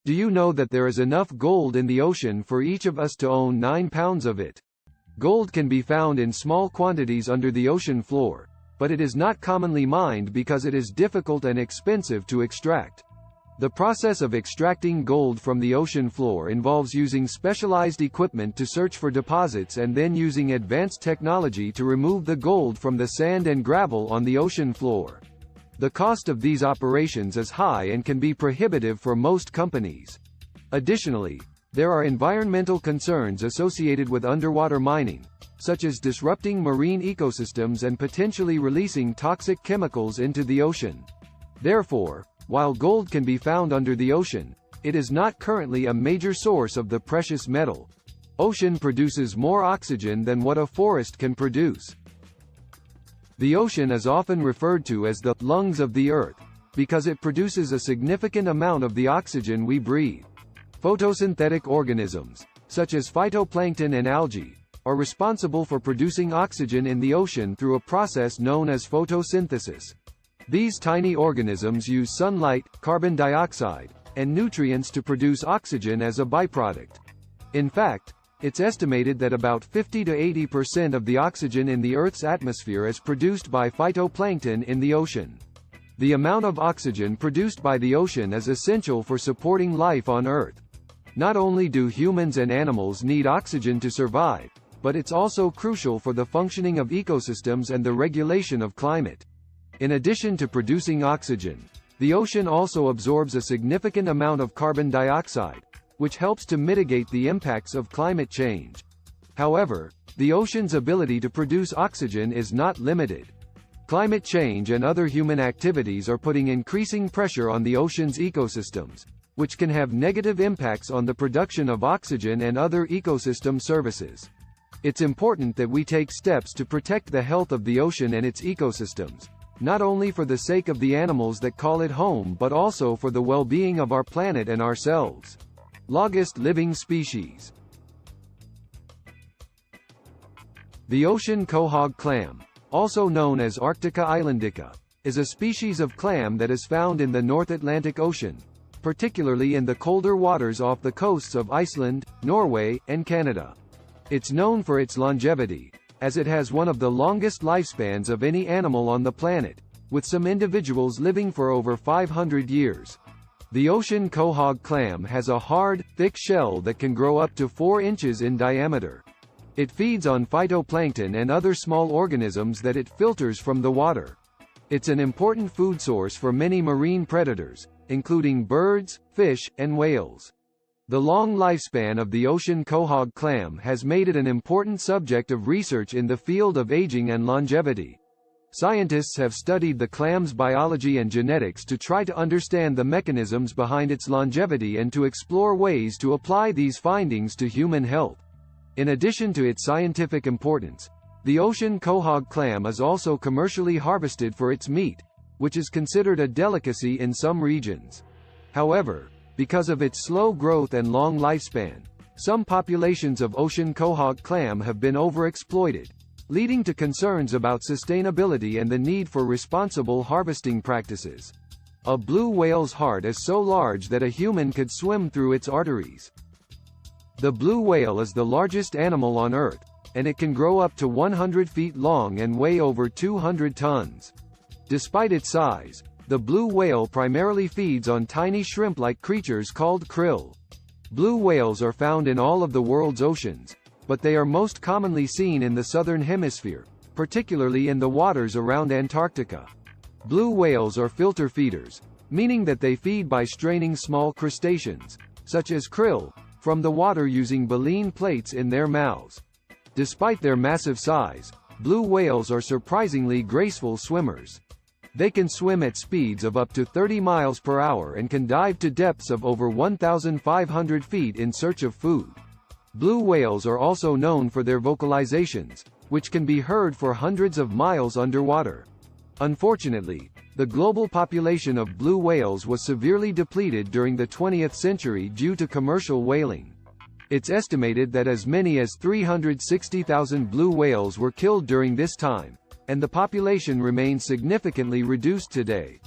Do you know that there is enough gold in the ocean for each of us to own 9 pounds of it? Gold can be found in small quantities under the ocean floor, but it is not commonly mined because it is difficult and expensive to extract. The process of extracting gold from the ocean floor involves using specialized equipment to search for deposits and then using advanced technology to remove the gold from the sand and gravel on the ocean floor. The cost of these operations is high and can be prohibitive for most companies. Additionally, there are environmental concerns associated with underwater mining, such as disrupting marine ecosystems and potentially releasing toxic chemicals into the ocean. Therefore, while gold can be found under the ocean, it is not currently a major source of the precious metal. Ocean produces more oxygen than what a forest can produce. The ocean is often referred to as the lungs of the Earth, because it produces a significant amount of the oxygen we breathe. Photosynthetic organisms, such as phytoplankton and algae, are responsible for producing oxygen in the ocean through a process known as photosynthesis. These tiny organisms use sunlight, carbon dioxide, and nutrients to produce oxygen as a byproduct. In fact, it's estimated that about 50 to 80% of the oxygen in the Earth's atmosphere is produced by phytoplankton in the ocean. The amount of oxygen produced by the ocean is essential for supporting life on Earth. Not only do humans and animals need oxygen to survive, but it's also crucial for the functioning of ecosystems and the regulation of climate. In addition to producing oxygen, the ocean also absorbs a significant amount of carbon dioxide, which helps to mitigate the impacts of climate change. However, the ocean's ability to produce oxygen is not limited. Climate change and other human activities are putting increasing pressure on the ocean's ecosystems, which can have negative impacts on the production of oxygen and other ecosystem services. It's important that we take steps to protect the health of the ocean and its ecosystems, not only for the sake of the animals that call it home but also for the well-being of our planet and ourselves. Largest living species. The ocean quahog clam, also known as Arctica islandica, is a species of clam that is found in the North Atlantic Ocean, particularly in the colder waters off the coasts of Iceland, Norway, and Canada. It's known for its longevity, as it has one of the longest lifespans of any animal on the planet, with some individuals living for over 500 years. The ocean quahog clam has a hard, thick shell that can grow up to 4 inches in diameter. It feeds on phytoplankton and other small organisms that it filters from the water. It's an important food source for many marine predators, including birds, fish, and whales. The long lifespan of the ocean quahog clam has made it an important subject of research in the field of aging and longevity. Scientists have studied the clam's biology and genetics to try to understand the mechanisms behind its longevity and to explore ways to apply these findings to human health. In addition to its scientific importance, the ocean quahog clam is also commercially harvested for its meat, which is considered a delicacy in some regions. However, because of its slow growth and long lifespan, some populations of ocean quahog clam have been overexploited, leading to concerns about sustainability and the need for responsible harvesting practices. A blue whale's heart is so large that a human could swim through its arteries. The blue whale is the largest animal on Earth, and it can grow up to 100 feet long and weigh over 200 tons. Despite its size, the blue whale primarily feeds on tiny shrimp-like creatures called krill. Blue whales are found in all of the world's oceans, but they are most commonly seen in the southern hemisphere, particularly in the waters around Antarctica. Blue whales are filter feeders, meaning that they feed by straining small crustaceans, such as krill, from the water using baleen plates in their mouths. Despite their massive size, blue whales are surprisingly graceful swimmers. They can swim at speeds of up to 30 miles per hour and can dive to depths of over 1,500 feet in search of food. Blue whales are also known for their vocalizations, which can be heard for hundreds of miles underwater. Unfortunately, the global population of blue whales was severely depleted during the 20th century due to commercial whaling. It's estimated that as many as 360,000 blue whales were killed during this time, and the population remains significantly reduced today.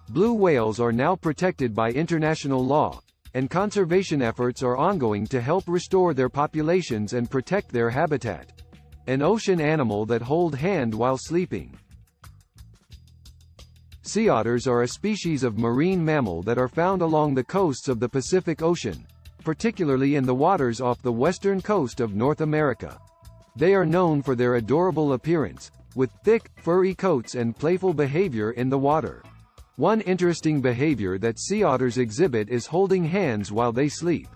Blue whales are now protected by international law, and conservation efforts are ongoing to help restore their populations and protect their habitat. An ocean animal that hold hand while sleeping. Sea otters are a species of marine mammal that are found along the coasts of the Pacific Ocean, particularly in the waters off the western coast of North America. They are known for their adorable appearance, with thick, furry coats and playful behavior in the water. One interesting behavior that sea otters exhibit is holding hands while they sleep.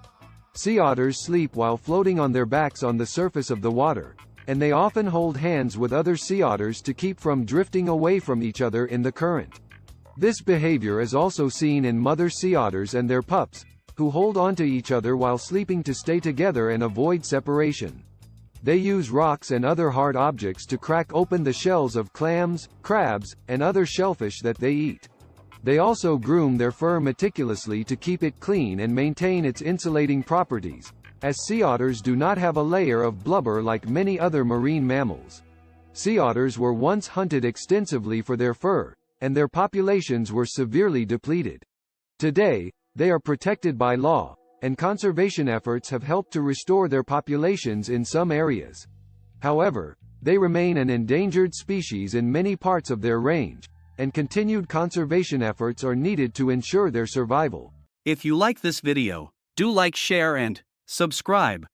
Sea otters sleep while floating on their backs on the surface of the water, and they often hold hands with other sea otters to keep from drifting away from each other in the current. This behavior is also seen in mother sea otters and their pups, who hold onto each other while sleeping to stay together and avoid separation. They use rocks and other hard objects to crack open the shells of clams, crabs, and other shellfish that they eat. They also groom their fur meticulously to keep it clean and maintain its insulating properties, as sea otters do not have a layer of blubber like many other marine mammals. Sea otters were once hunted extensively for their fur, and their populations were severely depleted. Today, they are protected by law, and conservation efforts have helped to restore their populations in some areas. However, they remain an endangered species in many parts of their range, and continued conservation efforts are needed to ensure their survival. If you like this video, do like, share and subscribe.